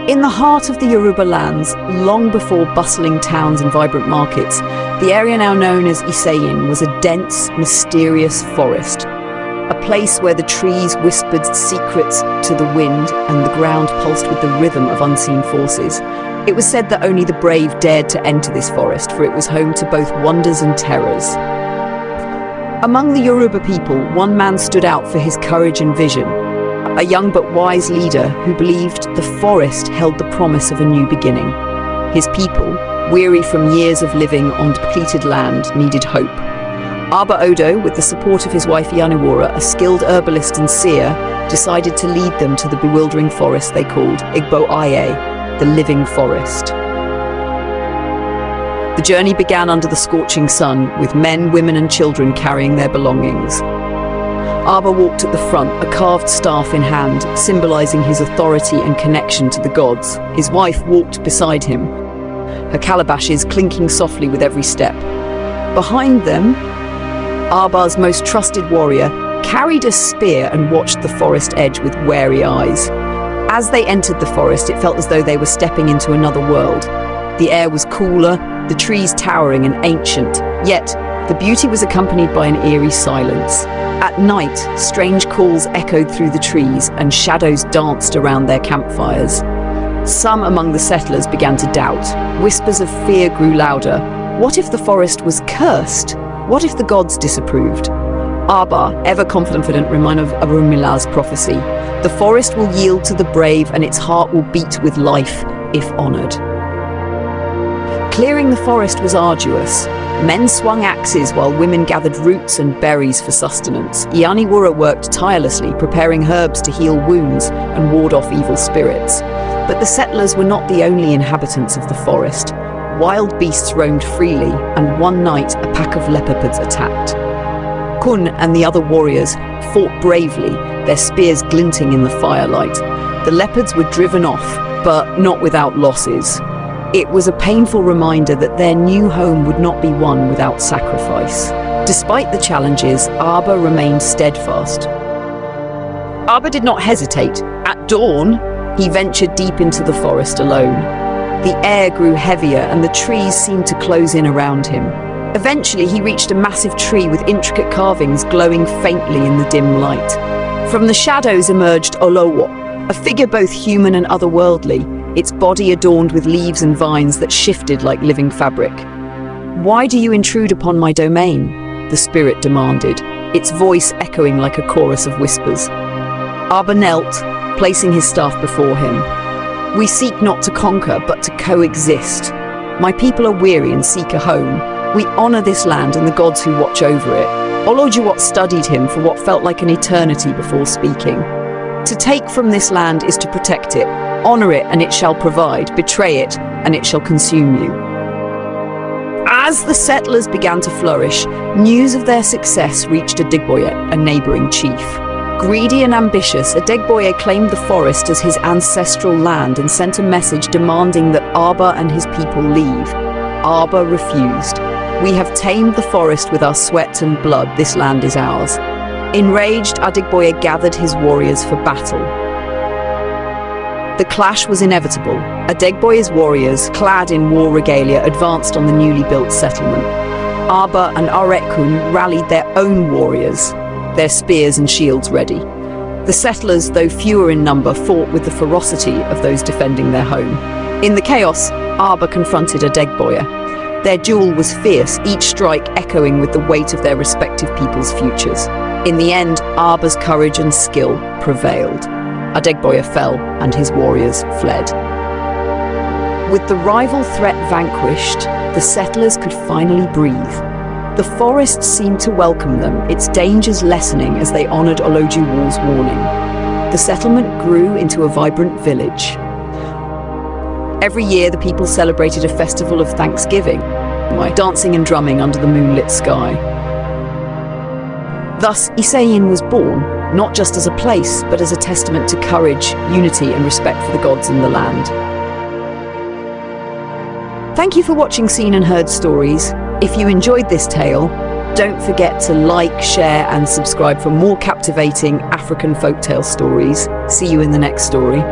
In the heart of the Yoruba lands, long before bustling towns and vibrant markets, the area now known as Iseyin was a dense, mysterious forest. A place where the trees whispered secrets to the wind and the ground pulsed with the rhythm of unseen forces. It was said that only the brave dared to enter this forest, for it was home to both wonders and terrors. Among the Yoruba people, one man stood out for his courage and vision. A young but wise leader who believed the forest held the promise of a new beginning. His people, weary from years of living on depleted land, needed hope. Aaba Odo, with the support of his wife Yaniwara, a skilled herbalist and seer, decided to lead them to the bewildering forest they called Iseyin, the living forest. The journey began under the scorching sun, with men, women and children carrying their belongings. Aaba walked at the front, a carved staff in hand, symbolizing his authority and connection to the gods. His wife walked beside him, her calabashes clinking softly with every step. Behind them, Aaba's most trusted warrior carried a spear and watched the forest edge with wary eyes. As they entered the forest, it felt as though they were stepping into another world. The air was cooler, the trees towering and ancient, yet the beauty was accompanied by an eerie silence. At night, strange calls echoed through the trees and shadows danced around their campfires. Some among the settlers began to doubt. Whispers of fear grew louder. What if the forest was cursed? What if the gods disapproved? Aaba, ever confident, reminded of Arumila's prophecy. The forest will yield to the brave and its heart will beat with life if honored. Clearing the forest was arduous. Men swung axes while women gathered roots and berries for sustenance. Yaniwara worked tirelessly, preparing herbs to heal wounds and ward off evil spirits. But the settlers were not the only inhabitants of the forest. Wild beasts roamed freely, and one night a pack of leopards attacked. Kun and the other warriors fought bravely, their spears glinting in the firelight. The leopards were driven off, but not without losses. It was a painful reminder that their new home would not be won without sacrifice. Despite the challenges, Aaba remained steadfast. Aaba did not hesitate. At dawn, he ventured deep into the forest alone. The air grew heavier and the trees seemed to close in around him. Eventually, he reached a massive tree with intricate carvings glowing faintly in the dim light. From the shadows emerged Olowo, a figure both human and otherworldly, its body adorned with leaves and vines that shifted like living fabric. "Why do you intrude upon my domain?" the spirit demanded, its voice echoing like a chorus of whispers. Aaba knelt, placing his staff before him. "We seek not to conquer, but to coexist. My people are weary and seek a home. We honor this land and the gods who watch over it." Olojuwot studied him for what felt like an eternity before speaking. "To take from this land is to protect it. Honor it and it shall provide. Betray it and it shall consume you." As the settlers began to flourish, news of their success reached Adigboye, a neighboring chief. Greedy and ambitious, Adigboye claimed the forest as his ancestral land and sent a message demanding that Aaba and his people leave. Aaba refused. "We have tamed the forest with our sweat and blood. This land is ours." Enraged, Adigboye gathered his warriors for battle. The clash was inevitable. Adigboye's warriors, clad in war regalia, advanced on the newly built settlement. Aaba and Arekun rallied their own warriors, their spears and shields ready. The settlers, though fewer in number, fought with the ferocity of those defending their home. In the chaos, Aaba confronted Adigboye. Their duel was fierce, each strike echoing with the weight of their respective people's futures. In the end, Aaba's courage and skill prevailed. Adigboye fell, and his warriors fled. With the rival threat vanquished, the settlers could finally breathe. The forest seemed to welcome them, its dangers lessening as they honored Olojuwol's warning. The settlement grew into a vibrant village. Every year, the people celebrated a festival of Thanksgiving, dancing and drumming under the moonlit sky. Thus, Iseyin was born, not just as a place, but as a testament to courage, unity, and respect for the gods in the land. Thank you for watching Seen and Heard Stories. If you enjoyed this tale, don't forget to like, share, and subscribe for more captivating African folktale stories. See you in the next story.